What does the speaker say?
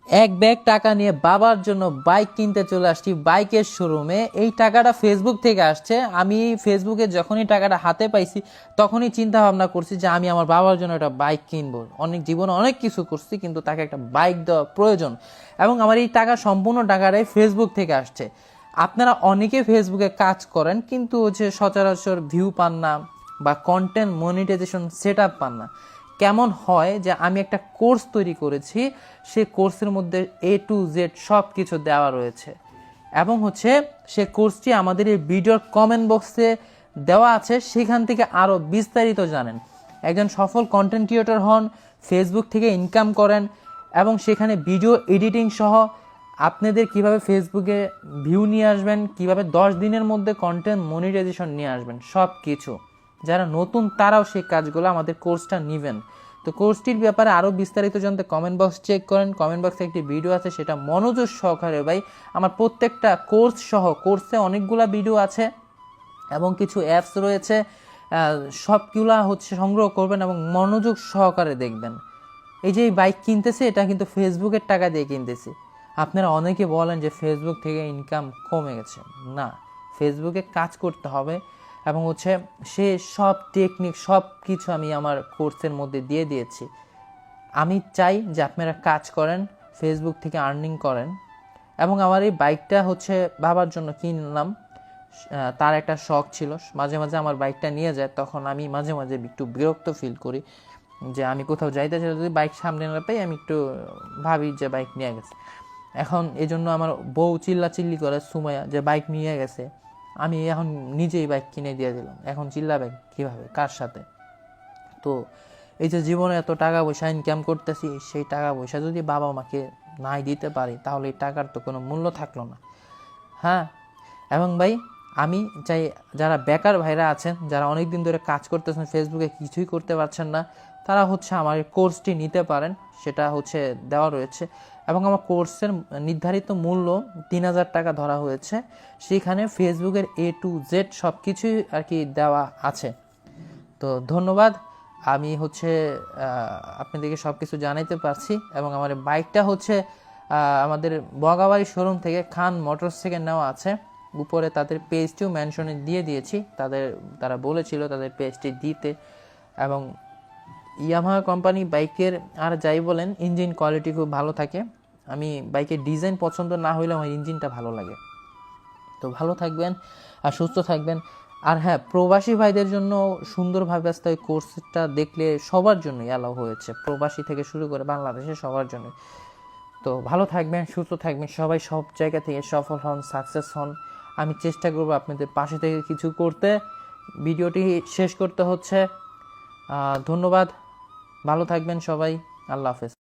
এক ব্যাগ টাকা নিয়ে বাবার জন্য বাইক কিনতে চলে আসছি বাইকের শোরুমে। এই টাকাটা ফেসবুক থেকে আসছে। আমি ফেসবুকে যখনই টাকাটা হাতে পাইছি তখনই চিন্তা ভাবনা করছি যে আমি আমার বাবার জন্য একটা বাইক কিনবো। জীবনে অনেক কিছু করছি, কিন্তু তাকে একটা বাইক দেওয়া প্রয়োজন, এবং আমার এই টাকা সম্পূর্ণ টাকাটাই ফেসবুক থেকে আসছে। আপনারা অনেকে ফেসবুকে কাজ করেন, কিন্তু হচ্ছে সচরাচর ভিউ পান না বা কন্টেন্ট মনিটাইজেশন সেট আপ পান না। কেমন হয় যে আমি একটা কোর্স তৈরি করেছি, সেই কোর্সের মধ্যে A to Z সব কিছু দেওয়া রয়েছে, এবং হচ্ছে সে কোর্সটি আমাদের এই ভিডিওর কমেন্ট বক্সে দেওয়া আছে। সেখান থেকে আরও বিস্তারিত জানেন। একজন সফল কন্টেন্ট ক্রিয়েটর হন, ফেসবুক থেকে ইনকাম করেন, এবং সেখানে ভিডিও এডিটিং সহ আপনাদের কিভাবে ফেসবুকে ভিউ নিয়ে আসবেন, কিভাবে 10 দিনের মধ্যে কন্টেন্ট মনিটাইজেশন নিয়ে আসবেন, সব কিছু। যারা নতুন তারাও সেই কাজগুলো আমাদের কোর্সটা নেবেন। তো কোর্সটির ব্যাপারে আরও বিস্তারিত জানতে কমেন্ট বক্স চেক করেন। কমেন্ট বক্সে একটি ভিডিও আছে, সেটা মনোযোগ সহকারে ভাই আমার প্রত্যেকটা কোর্স সহ, কোর্সে অনেকগুলা ভিডিও আছে এবং কিছু অ্যাপস রয়েছে, সবগুলা হচ্ছে সংগ্রহ করবেন এবং মনোযোগ সহকারে দেখবেন। এই যে এই বাইক কিনতেছি, এটা কিন্তু ফেসবুকের টাকা দিয়ে কিনতেছি। আপনারা অনেকে বলেন যে ফেসবুক থেকে ইনকাম কমে গেছে। না, ফেসবুকে কাজ করতে হবে, এবং হচ্ছে সে সব টেকনিক সব কিছু আমি আমার কোর্সের মধ্যে দিয়ে দিয়েছি। আমি চাই যে আপনারা কাজ করেন, ফেসবুক থেকে আর্নিং করেন। এবং আমার এই বাইকটা হচ্ছে বাবার জন্য কিনলাম। তার একটা শখ ছিল, মাঝে মাঝে আমার বাইকটা নিয়ে যায়, তখন আমি মাঝে মাঝে একটু বিরক্ত ফিল করি যে আমি কোথাও যাইতে চাই, যদি বাইক সামনে না পাই আমি একটু ভাবি যে বাইক নিয়ে গেছে। এখন এই জন্য আমার বউ চিল্লি করে সুমাইয়া যে বাইক নিয়ে গেছে, আমি এখন নিজেই বাইক কিনে দিয়ে দিলাম। এখন চিল্লাবে কীভাবে, কার সাথে? তো এই যে জীবনে এত টাকা পয়সা ইনকাম করতেছি, সেই টাকা পয়সা যদি বাবা মাকে নাই দিতে পারি, তাহলে এই টাকার তো কোনো মূল্য থাকলো না। হ্যাঁ, এবং ভাই আমি চাই যারা বেকার ভাইরা আছেন, যারা অনেক দিন ধরে কাজ করতেছেন, ফেসবুকে কিছুই করতে পারছেন না, তারা হচ্ছে আমার এই কোর্সটি নিতে পারেন। সেটা হচ্ছে দেওয়া রয়েছে, এবং আমার কোর্সের নির্ধারিত মূল্য 3000 টাকা ধরা হয়েছে। সেখানে ফেসবুকের A to Z সব কিছুই আর কি দেওয়া আছে। তো ধন্যবাদ। আমি হচ্ছে আপনাদেরকে সব কিছু জানাইতে পারছি, এবং আমার বাইকটা হচ্ছে আমাদের বগাবাড়ি শোরুম থেকে, খান মোটরস থেকে নেওয়া আছে। উপরে তাদের পেজটিও মেনশনে দিয়ে দিয়েছি, তারা বলেছিল তাদের পেজটি দিতে। এবং ইয়ামাহা কোম্পানি বাইকের আর যাই বলেন, ইঞ্জিন কোয়ালিটি খুব ভালো থাকে। আমি বাইকের ডিজাইন পছন্দ না হইলে আমার ইঞ্জিনটা ভালো লাগে। তো ভালো থাকবেন আর সুস্থ থাকবেন। আর হ্যাঁ, প্রবাসী ভাইদের জন্য সুন্দরভাবে আসতে ওই কোর্সটা দেখলে সবার জন্যই অ্যালাউ হয়েছে, প্রবাসী থেকে শুরু করে বাংলাদেশের সবার জন্য। তো ভালো থাকবেন, সুস্থ থাকবেন, সবাই সব জায়গা থেকে সফল হন, সাকসেস হন। আমি চেষ্টা করব আপনাদের পাশে থেকে কিছু করতে। ভিডিওটি শেষ করতে হচ্ছে। ধন্যবাদ, ভালো থাকবেন সবাই, আল্লাহ হাফেজ।